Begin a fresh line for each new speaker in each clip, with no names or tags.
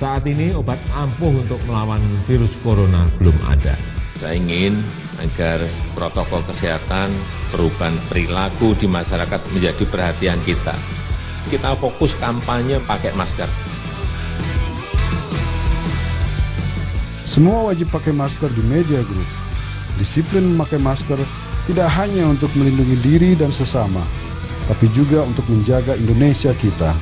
Saat ini obat ampuh untuk melawan virus corona belum ada.
Saya ingin agar protokol kesehatan, perubahan perilaku di masyarakat menjadi perhatian kita. Kita fokus kampanye pakai masker.
Semua wajib pakai masker di media group. Disiplin memakai masker tidak hanya untuk melindungi diri dan sesama, tapi juga untuk menjaga Indonesia kita.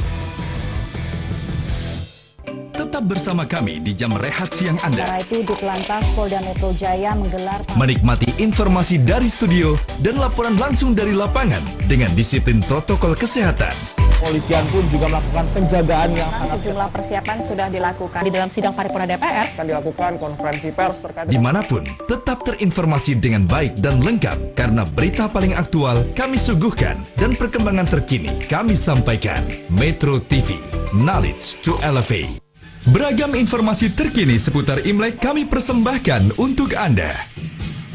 Tetap bersama kami di jam rehat siang Anda.
Sementara itu, Ditlantas Polda Metro Jaya menggelar
Menikmati informasi dari studio dan laporan langsung dari lapangan dengan disiplin protokol kesehatan.
Kepolisian pun juga melakukan penjagaan yang sangat
sejumlah persiapan sudah dilakukan di dalam sidang paripurna DPR.
akan dilakukan konferensi pers terkait
Dimanapun, tetap terinformasi dengan baik dan lengkap karena berita paling aktual kami suguhkan dan perkembangan terkini kami sampaikan. Metro TV, knowledge to elevate. Beragam informasi terkini seputar Imlek kami persembahkan untuk Anda.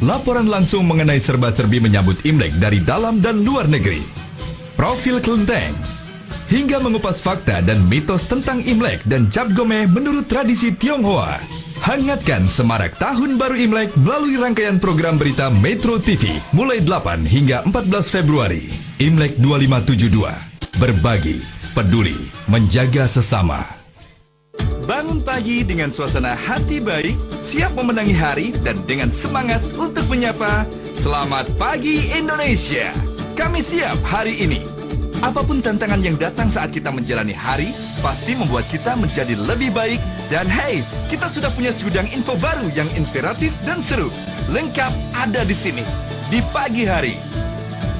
Laporan langsung mengenai serba-serbi menyambut Imlek dari dalam dan luar negeri. Profil kelenteng, hingga mengupas fakta dan mitos tentang Imlek dan Cap Gome menurut tradisi Tionghoa. Hangatkan semarak Tahun Baru Imlek melalui rangkaian program berita Metro TV mulai 8 hingga 14 Februari. Imlek 2572. Berbagi, peduli, menjaga sesama. Bangun pagi dengan suasana hati baik, siap memenangi hari dan dengan semangat untuk menyapa Selamat Pagi Indonesia. Kami siap hari ini. Apapun tantangan yang datang saat kita menjalani hari, pasti membuat kita menjadi lebih baik. Dan hey, kita sudah punya segudang info baru yang inspiratif dan seru. Lengkap ada di sini, di pagi hari.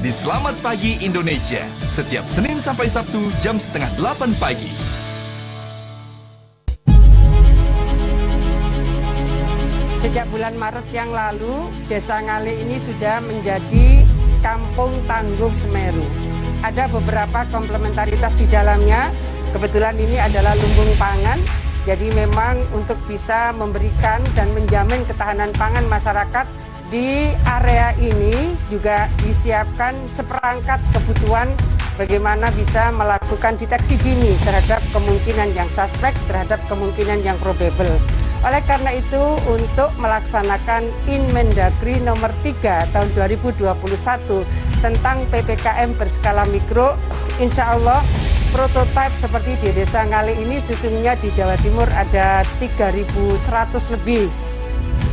Di Selamat Pagi Indonesia, setiap Senin sampai Sabtu jam 7:30 pagi.
Sejak bulan Maret yang lalu, Desa Ngale ini sudah menjadi Kampung Tangguh Semeru. Ada beberapa komplementaritas di dalamnya. Kebetulan ini adalah lumbung pangan, jadi memang untuk bisa memberikan dan menjamin ketahanan pangan masyarakat di area ini juga disiapkan seperangkat kebutuhan bagaimana bisa melakukan deteksi dini terhadap kemungkinan yang suspek, terhadap kemungkinan yang probable. Oleh karena itu, untuk melaksanakan Inmendagri nomor 3 tahun 2021 tentang PPKM berskala mikro, insya Allah prototipe seperti di Desa Ngale ini sesungguhnya di Jawa Timur ada 3.100 lebih.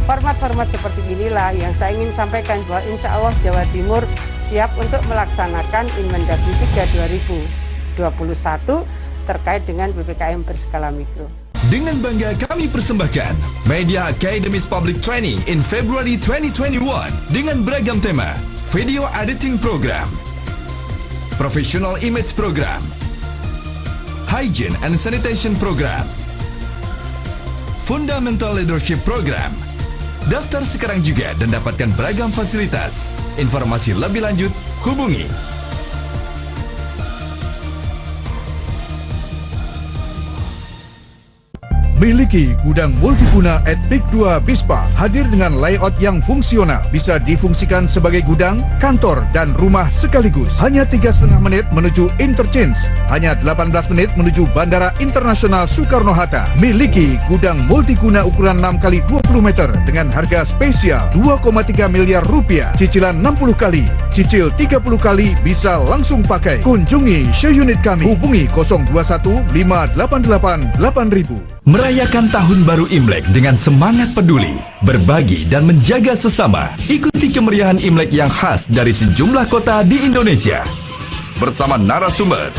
Format-format seperti inilah yang saya ingin sampaikan bahwa insya Allah Jawa Timur siap untuk melaksanakan Inmendagri 3 2021 terkait dengan PPKM berskala mikro.
Dengan bangga kami persembahkan Media Academies Public Training in February 2021 dengan beragam tema: Video Editing Program, Professional Image Program, Hygiene and Sanitation Program, Fundamental Leadership Program. Daftar sekarang juga dan dapatkan beragam fasilitas. Informasi lebih lanjut hubungi
Miliki gudang multiguna at Pik 2 Bispa, hadir dengan layout yang fungsional, bisa difungsikan sebagai gudang, kantor, dan rumah sekaligus. Hanya 3,5 menit menuju interchange, hanya 18 menit menuju Bandara Internasional Soekarno-Hatta. Miliki gudang multiguna ukuran 6x20 meter dengan harga spesial 2,3 miliar rupiah, cicilan 60 kali, cicil 30 kali, bisa langsung pakai. Kunjungi show unit kami, hubungi 021 588 8000.
Merayakan Tahun Baru Imlek dengan semangat peduli, berbagi dan menjaga sesama. Ikuti kemeriahan Imlek yang khas dari sejumlah kota di Indonesia. Bersama narasumber.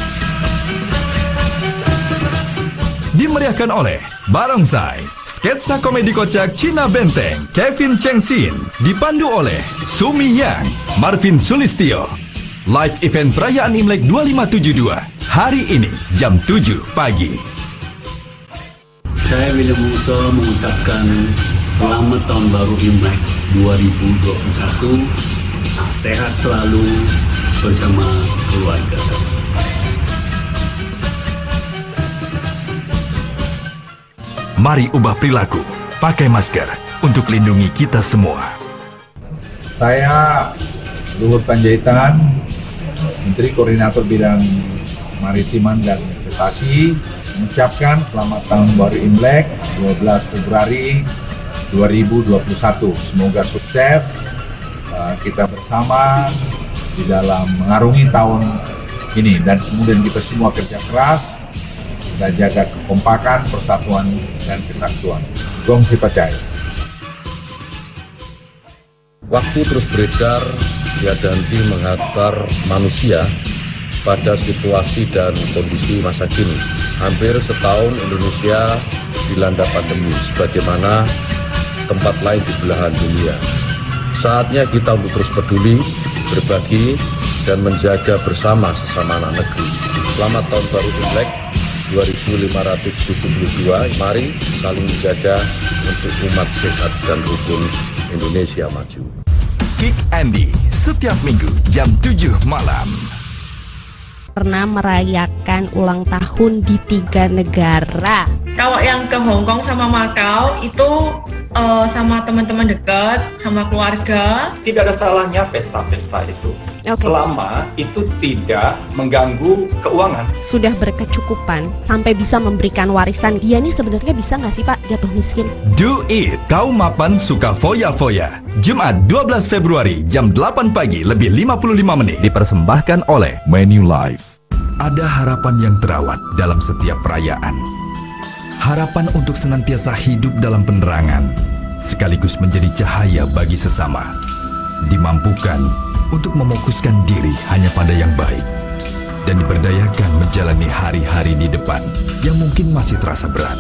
Dimeriahkan oleh Barongsai, sketsa komedi kocak Cina Benteng, Kevin Cheng Sin. Dipandu oleh Sumi Yang, Marvin Sulistyo. Live event perayaan Imlek 2572. Hari ini jam 7 pagi.
Saya William Muto mengucapkan selamat tahun baru Imlek 2021. Sehat selalu bersama keluarga.
Mari ubah perilaku, pakai masker untuk lindungi kita semua.
Saya Luhut Panjaitan, Menteri Koordinator Bidang Maritiman dan Investasi, mengucapkan selamat tahun baru Imlek 12 Februari 2021. Semoga sukses kita bersama di dalam mengarungi tahun ini, dan kemudian kita semua kerja keras, kita jaga kekompakan, persatuan, dan kesatuan. Gongsi Pacai.
Waktu terus beredar, tiada henti menghantar manusia pada situasi dan kondisi masa kini. Hampir setahun Indonesia dilanda pandemi, sebagaimana tempat lain di belahan dunia. Saatnya kita untuk terus peduli, berbagi, dan menjaga bersama sesama anak negeri. Selamat Tahun Baru Imlek 2572. Mari saling menjaga untuk umat sehat dan rukun Indonesia maju.
Kick Andy, setiap minggu jam 7 malam.
Pernah merayakan ulang tahun di 3 negara.
Kalau yang ke Hong Kong sama Macau itu sama teman-teman dekat, sama keluarga.
Tidak ada salahnya pesta-pesta itu, selama itu tidak mengganggu keuangan.
Sudah berkecukupan sampai bisa memberikan warisan. Dia nih sebenarnya bisa nggak sih Pak jatuh miskin?
Do it, kaum mapan suka foya-foya. Jumat 12 Februari jam 8 pagi lebih 55 menit dipersembahkan oleh Manulife. Ada harapan yang terawat dalam setiap perayaan. Harapan untuk senantiasa hidup dalam penerangan, sekaligus menjadi cahaya bagi sesama. Dimampukan untuk memokuskan diri hanya pada yang baik, dan diberdayakan menjalani hari-hari di depan yang mungkin masih terasa berat.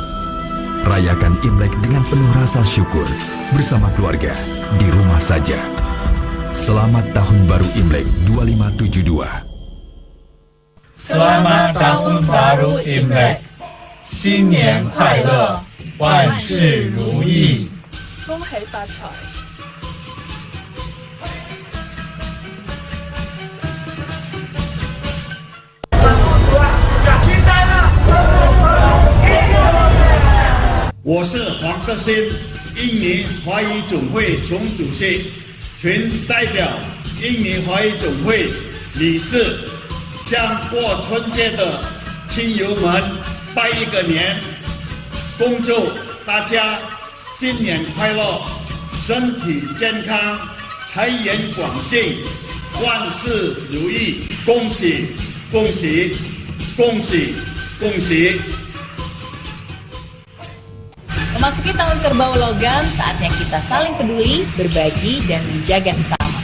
Rayakan Imlek dengan penuh rasa syukur bersama keluarga di rumah saja. Selamat Tahun Baru Imlek 2572.
Selamat Tahun Baru Imlek. 新年快乐，万事如意，
恭喜發財。
我是黄克新，印尼华语总会总主席，群代表印尼华语总会理事，向过春节的亲友们拜一个年，恭祝大家新年快乐，身体健康，财源广进，万事如意，恭喜恭喜恭喜恭喜！
Memasuki tahun kerbau logam, saatnya kita saling peduli, berbagi, dan menjaga sesama.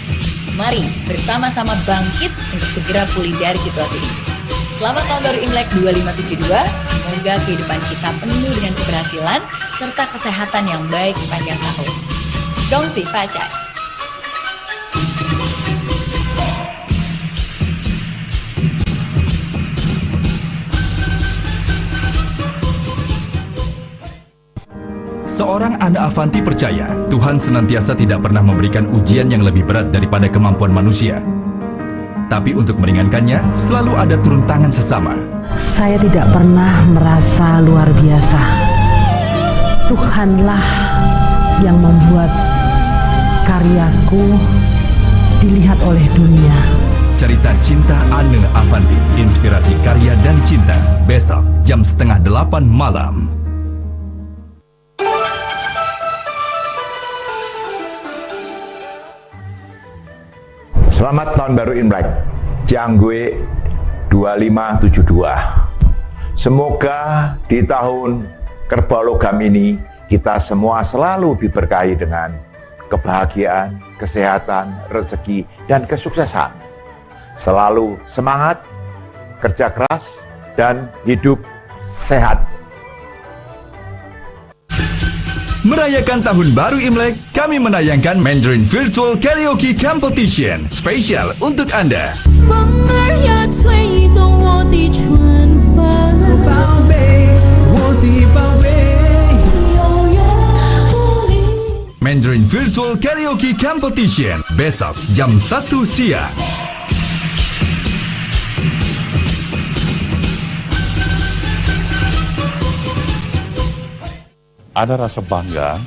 Mari bersama-sama bangkit untuk segera pulih dari situasi ini. Selamat Tahun Baru Imlek 2572, semoga kehidupan kita penuh dengan keberhasilan serta kesehatan yang baik sepanjang tahun. Gongsi Pacai.
Seorang Ana Avanti percaya Tuhan senantiasa tidak pernah memberikan ujian yang lebih berat daripada kemampuan manusia. Tapi untuk meringankannya, selalu ada turun tangan sesama.
Saya tidak pernah merasa luar biasa. Tuhanlah yang membuat karyaku dilihat oleh dunia.
Cerita Cinta Ana Avanti, inspirasi karya dan cinta. Besok jam 7:30 malam.
Selamat Tahun Baru Imlek, Cianggue 2572. Semoga di tahun kerbau logam ini kita semua selalu diberkahi dengan kebahagiaan, kesehatan, rezeki, dan kesuksesan. Selalu semangat, kerja keras, dan hidup sehat.
Merayakan Tahun Baru Imlek, kami menayangkan Mandarin Virtual Karaoke Competition spesial untuk Anda. Mandarin Virtual Karaoke Competition besok jam 1 siang.
Ada rasa bangga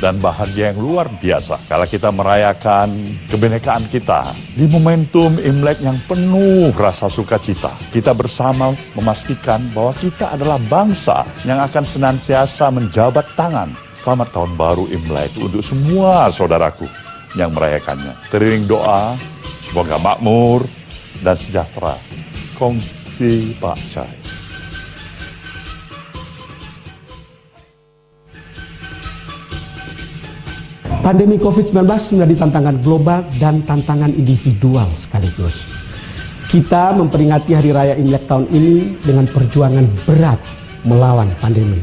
dan bahagia yang luar biasa kalau kita merayakan kebinekaan kita di momentum Imlek yang penuh rasa sukacita. Kita bersama memastikan bahwa kita adalah bangsa yang akan senantiasa menjabat tangan. Selamat Tahun Baru Imlek untuk semua saudaraku yang merayakannya. Teriring doa, semoga makmur dan sejahtera. Kongsi Pak Cai.
Pandemi COVID-19 menjadi tantangan global dan tantangan individual sekaligus. Kita memperingati Hari Raya Imlek tahun ini dengan perjuangan berat melawan pandemi.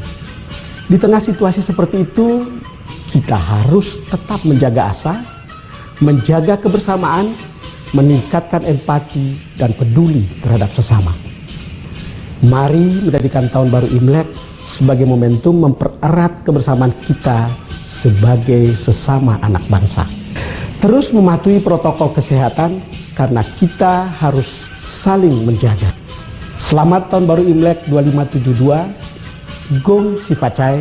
Di tengah situasi seperti itu, kita harus tetap menjaga asa, menjaga kebersamaan, meningkatkan empati dan peduli terhadap sesama. Mari menjadikan Tahun Baru Imlek sebagai momentum mempererat kebersamaan kita sebagai sesama anak bangsa. Terus mematuhi protokol kesehatan karena kita harus saling menjaga. Selamat Tahun Baru Imlek 2572. Gong Si Fa Cai.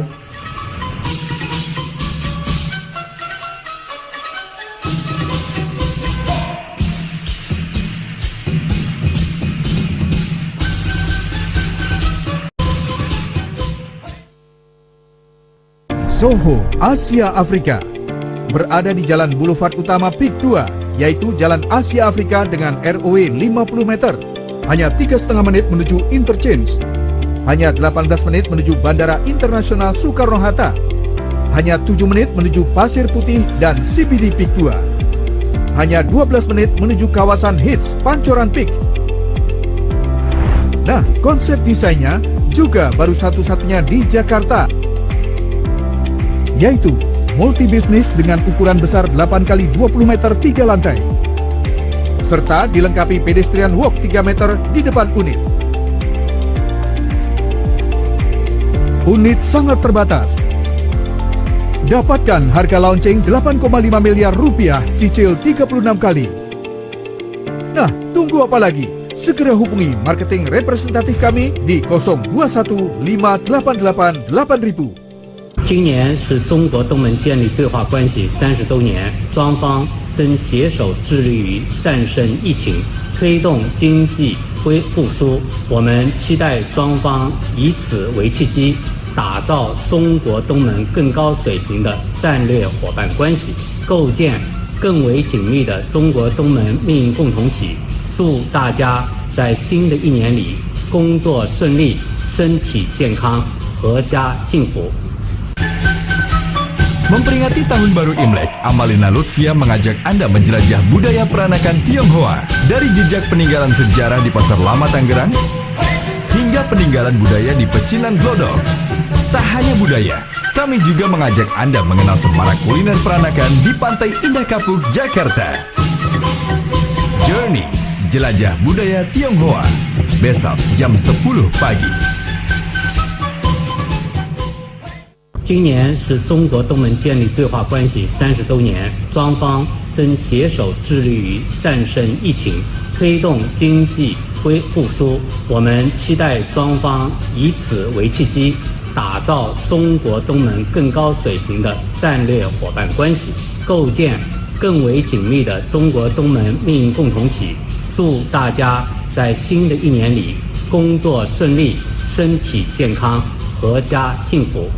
Soho, Asia Afrika. Berada di Jalan Boulevard Utama Pik 2, yaitu Jalan Asia Afrika dengan ROW 50 meter. Hanya 3,5 menit menuju interchange. Hanya 18 menit menuju Bandara Internasional Soekarno-Hatta. Hanya 7 menit menuju Pasir Putih dan CBD Pik 2. Hanya 12 menit menuju kawasan Hits Pancoran Pik. Nah, konsep desainnya juga baru satu-satunya di Jakarta, yaitu multi bisnis dengan ukuran besar 8x20 meter 3 lantai, serta dilengkapi pedestrian walk 3 meter di depan unit. Unit sangat terbatas. Dapatkan harga launching 8,5 miliar rupiah cicil 36 kali. Nah, tunggu apa lagi? Segera hubungi marketing representatif kami di 021-588-8000。
今年是中国东盟建立对话关系30周年，双方正携手致力于战胜疫情，推动经济复苏。我们期待双方以此为契机，打造中国东盟更高水平的战略伙伴关系，构建更为紧密的中国东盟命运共同体。祝大家在新的一年里工作顺利，身体健康，阖家幸福。
Memperingati Tahun Baru Imlek, Amalina Lutfia mengajak Anda menjelajah budaya peranakan Tionghoa dari jejak peninggalan sejarah di Pasar Lama Tangerang hingga peninggalan budaya di Pecinan Glodok. Tak hanya budaya, kami juga mengajak Anda mengenal semarak kuliner peranakan di Pantai Indah Kapuk, Jakarta. Journey, jelajah budaya Tionghoa, besok jam 10 pagi.
今年是中国东盟建立对话关系30周年，双方正携手致力于战胜疫情，推动经济复苏。我们期待双方以此为契机，打造中国东盟更高水平的战略伙伴关系，构建更为紧密的中国东盟命运共同体。祝大家在新的一年里工作顺利，身体健康，阖家幸福。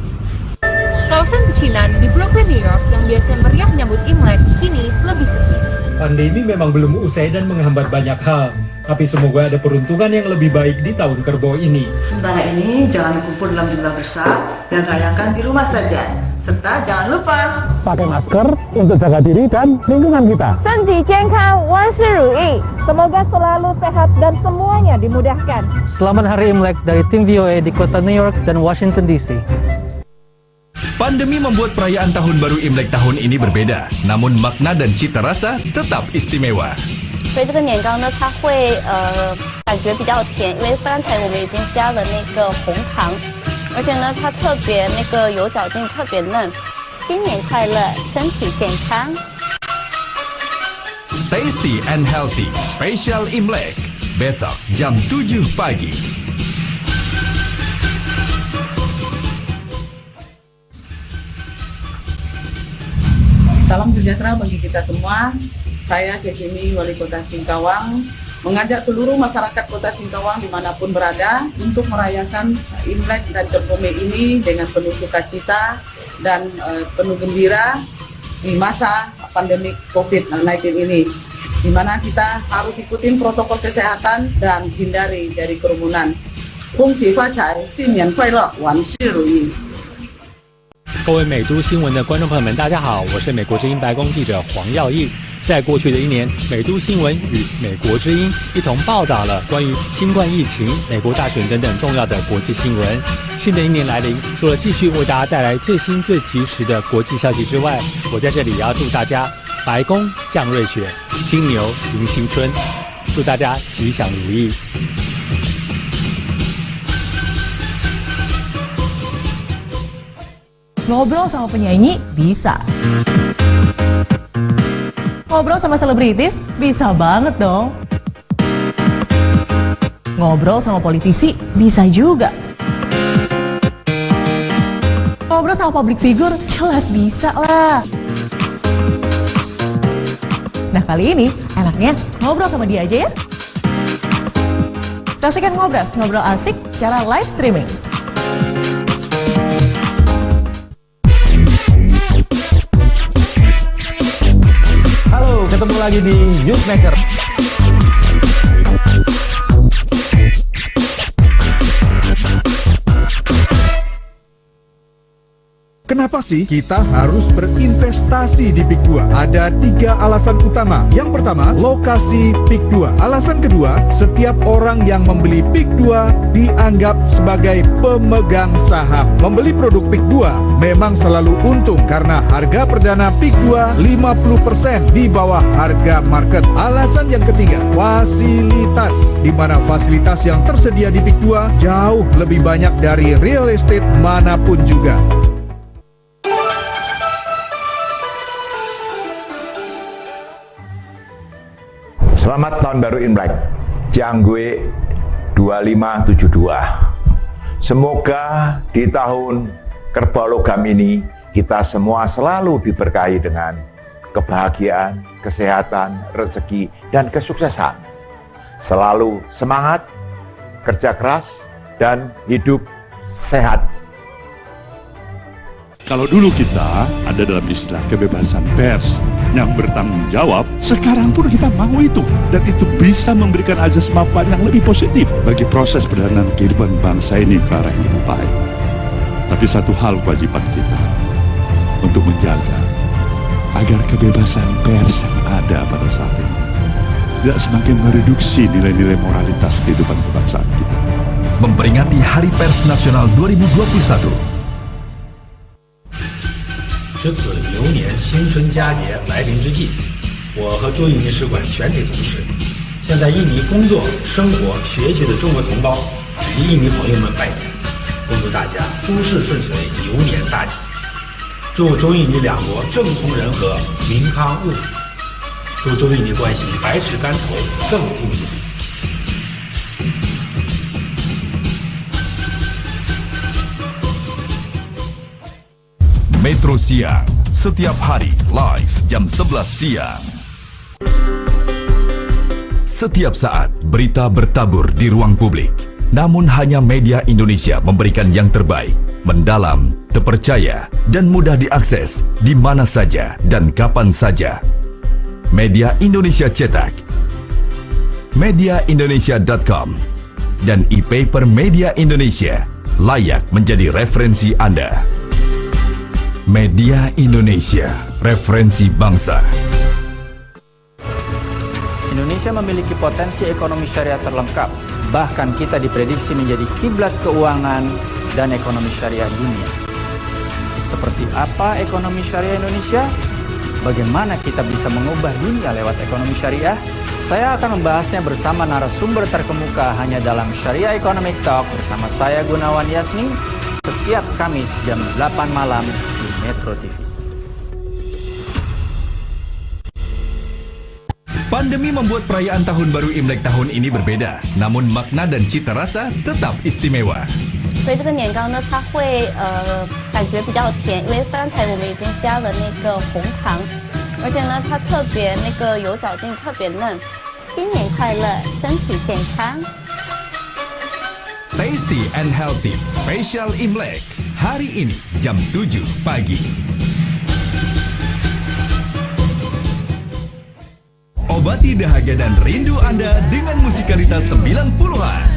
Kawasan pecinan di Brooklyn, New York yang biasanya meriah menyambut Imlek kini lebih sepi.
Pandemi memang belum usai dan menghambat banyak hal, tapi semoga ada peruntungan yang lebih baik di tahun kerbau ini.
Sementara ini jangan kumpul dalam jumlah besar dan rayakan di rumah saja. Serta jangan lupa
pakai masker untuk jaga diri dan lingkungan kita.
身体健康，万事如意。Semoga selalu sehat dan semuanya dimudahkan.
Selamat Hari Imlek dari tim VOA di kota New York dan Washington DC.
Pandemi membuat perayaan Tahun Baru Imlek tahun ini berbeda, namun makna dan cita rasa tetap istimewa.
所以这个年糕呢，它会感觉比较甜，因为刚才我们已经加了那个红糖，而且呢，它特别那个有嚼劲，特别嫩。新年快乐，身体健康。
Tasty and healthy, Special Imlek. Besok jam 7 pagi.
Salam sejahtera bagi kita semua. Saya Cecimi, Wali Kota Singkawang, mengajak seluruh masyarakat Kota Singkawang dimanapun berada untuk merayakan Imlek dan Cap Gomeh ini dengan penuh sukacita dan penuh gembira di masa pandemi COVID-19 ini, di mana kita harus ikutin protokol kesehatan dan hindari dari kerumunan. 恭喜发财，新年快乐，万事如意。
各位美都新闻的观众朋友们，大家好，我是美国之音白宫记者黄耀义。在过去的一年，美都新闻与美国之音一同报道了关于新冠疫情、美国大选等等重要的国际新闻。新的一年来临，除了继续为大家带来最新最及时的国际消息之外，我在这里也要祝大家白宫降瑞雪，金牛迎新春，祝大家吉祥如意。
Ngobrol sama penyanyi bisa. Ngobrol sama selebritis bisa banget dong. Ngobrol sama politisi bisa juga. Ngobrol sama public figure jelas bisa lah. Nah kali ini enaknya ngobrol sama dia aja ya. Saksikan Ngobras, ngobrol asik secara live streaming.
Halo, ketemu lagi di Newsmaker.
Kenapa sih kita harus berinvestasi di PIK 2? Ada 3 alasan utama. Yang pertama, lokasi PIK 2. Alasan kedua, setiap orang yang membeli PIK 2 dianggap sebagai pemegang saham. Membeli produk PIK 2 memang selalu untung karena harga perdana PIK 2 50% di bawah harga market. Alasan yang ketiga, fasilitas. Di mana fasilitas yang tersedia di PIK 2 jauh lebih banyak dari real estate manapun juga.
Selamat Tahun Baru Imlek, Jianggue 2572. Semoga di tahun kerbau logam ini kita semua selalu diberkahi dengan kebahagiaan, kesehatan, rezeki, dan kesuksesan. Selalu semangat, kerja keras, dan hidup sehat.
Kalau dulu kita ada dalam istilah kebebasan pers yang bertanggung jawab, sekarang pun kita mau itu. Dan itu bisa memberikan azas manfaat yang lebih positif bagi proses perjalanan kehidupan bangsa ini ke arah yang lebih baik. Tapi satu hal kewajiban kita, untuk menjaga agar kebebasan pers yang ada pada saat ini tidak semakin mereduksi nilai-nilai moralitas kehidupan kebangsaan kita.
Memperingati Hari Pers Nasional 2021.
值此牛年新春佳节来临之际，我和驻印尼使馆全体同事向在印尼工作、生活、学习的中国同胞以及印尼朋友们拜年，恭祝大家诸事顺遂，牛年大吉！祝中印尼两国政通人和，民康物福！祝中印尼关系百尺竿头更进一步！
Metro Siang, setiap hari live jam 11 siang. Setiap saat berita bertabur di ruang publik. Namun hanya Media Indonesia memberikan yang terbaik, mendalam, terpercaya, dan mudah diakses di mana saja dan kapan saja. Media Indonesia Cetak, mediaindonesia.com, dan e-paper Media Indonesia layak menjadi referensi Anda. Media Indonesia, referensi bangsa.
Indonesia memiliki potensi ekonomi syariah terlengkap. Bahkan kita diprediksi menjadi kiblat keuangan dan ekonomi syariah dunia. Seperti apa ekonomi syariah Indonesia? Bagaimana kita bisa mengubah dunia lewat ekonomi syariah? Saya akan membahasnya bersama narasumber terkemuka hanya dalam Syariah Economic Talk bersama saya Gunawan Yasni setiap Kamis jam 8 malam di Metro TV.
Pandemi membuat perayaan Tahun Baru Imlek tahun ini berbeda, namun makna dan cita rasa tetap istimewa.
所以这个年糕呢，它会感觉比较甜，因为刚才我们已经加了那个红糖，而且呢，它特别那个有嚼劲，特别嫩。新年快乐，身体健康。
Tasty and healthy Special Imlek hari ini jam 7 pagi. Obati dahaga dan rindu Anda dengan musikalitas 90-an.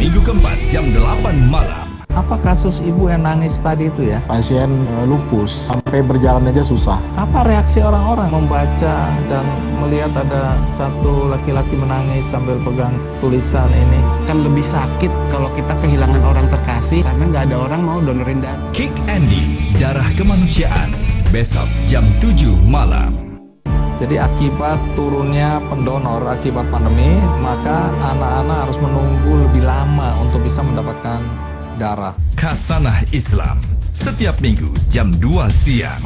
Minggu keempat jam 8 malam.
Apa kasus ibu yang nangis tadi itu ya? Pasien lupus, sampai berjalan aja susah. Apa reaksi orang-orang membaca dan melihat ada satu laki-laki menangis sambil pegang tulisan ini?
Kan lebih sakit kalau kita kehilangan orang terkasih karena nggak ada orang mau donorin darah.
Kick Andy, darah kemanusiaan. Besok jam 7 malam.
Jadi akibat turunnya pendonor akibat pandemi, maka anak-anak harus menunggu lebih lama untuk bisa mendapatkan darah.
Khasanah Islam, setiap minggu jam 2 siang.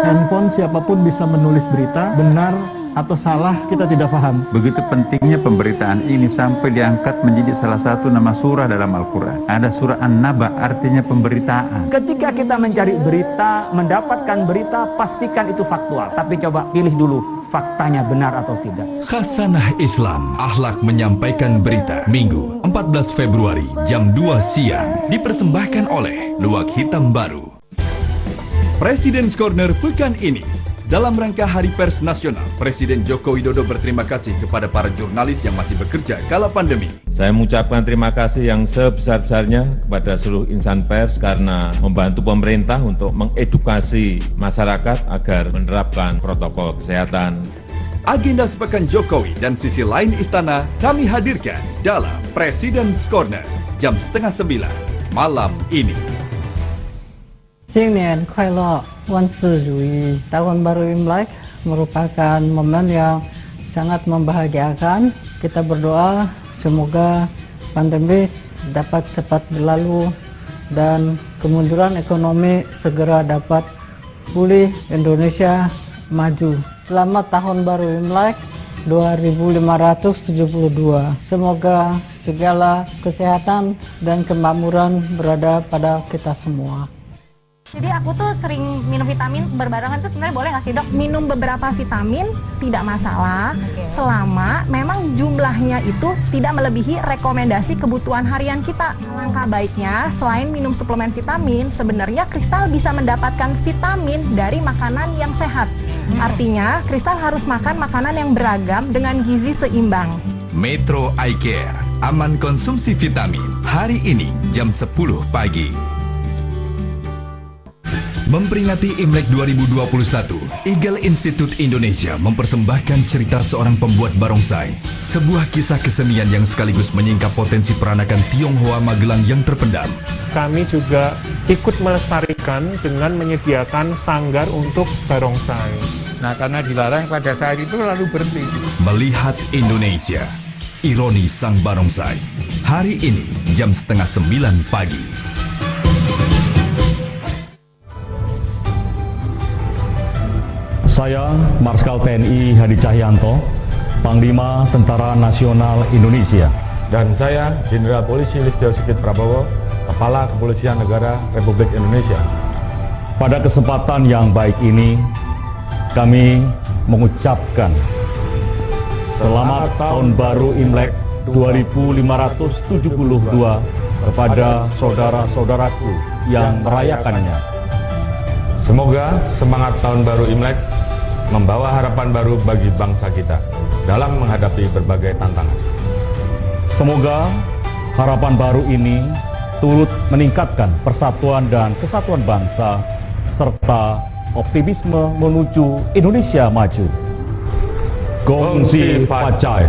Handphone siapapun bisa menulis berita, benar atau salah kita tidak paham.
Begitu pentingnya pemberitaan ini sampai diangkat menjadi salah satu nama surah dalam Al-Quran. Ada surah An-Naba, artinya pemberitaan.
Ketika kita mencari berita, mendapatkan berita, pastikan itu faktual. Tapi coba pilih dulu faktanya benar atau tidak.
Khasanah Islam, akhlak menyampaikan berita. Minggu 14 Februari jam 2 siang. Dipersembahkan oleh Luwak Hitam Baru. President's Corner pekan ini. Dalam rangka Hari Pers Nasional, Presiden Joko Widodo berterima kasih kepada para jurnalis yang masih bekerja kala pandemi.
Saya mengucapkan terima kasih yang sebesar-besarnya kepada seluruh insan pers karena membantu pemerintah untuk mengedukasi masyarakat agar menerapkan protokol kesehatan.
Agenda sepekan Jokowi dan sisi lain istana kami hadirkan dalam President's Corner jam 8:30 malam ini.
新年快乐，万事如意。Tahun baru Imlek merupakan momen yang sangat membahagiakan. Kita berdoa semoga pandemi dapat cepat berlalu dan kemunduran ekonomi segera dapat pulih, Indonesia maju. Selamat Tahun Baru Imlek 2572. Semoga segala kesehatan dan kemakmuran berada pada kita semua.
Jadi aku tuh sering minum vitamin berbarengan tuh sebenarnya boleh nggak sih dok? Minum beberapa vitamin tidak masalah selama memang jumlahnya itu tidak melebihi rekomendasi kebutuhan harian kita. Langkah baiknya selain minum suplemen vitamin, sebenarnya Kristal bisa mendapatkan vitamin dari makanan yang sehat. Artinya Kristal harus makan makanan yang beragam dengan gizi seimbang.
Metro Eye Care, aman konsumsi vitamin. Hari ini jam 10 pagi. Memperingati Imlek 2021, Eagle Institute Indonesia mempersembahkan cerita seorang pembuat barongsai. Sebuah kisah kesenian yang sekaligus menyingkap potensi peranakan Tionghoa Magelang yang terpendam.
Kami juga ikut melestarikan dengan menyediakan sanggar untuk barongsai.
Nah, karena dilarang pada saat itu lalu berhenti.
Melihat Indonesia, ironi sang barongsai. Hari ini jam 8:30 pagi.
Saya Marskal TNI Hadi Cahyanto, Panglima Tentara Nasional Indonesia.
Dan saya Jenderal Polisi Listio Sigit Prabowo, Kepala Kepolisian Negara Republik Indonesia.
Pada kesempatan yang baik ini, kami mengucapkan Selamat Tahun Baru Imlek 2572 kepada saudara-saudaraku yang merayakannya.
Semoga semangat Tahun Baru Imlek membawa harapan baru bagi bangsa kita dalam menghadapi berbagai tantangan.
Semoga harapan baru ini turut meningkatkan persatuan dan kesatuan bangsa serta optimisme menuju Indonesia maju. Gong Si Fa Cai.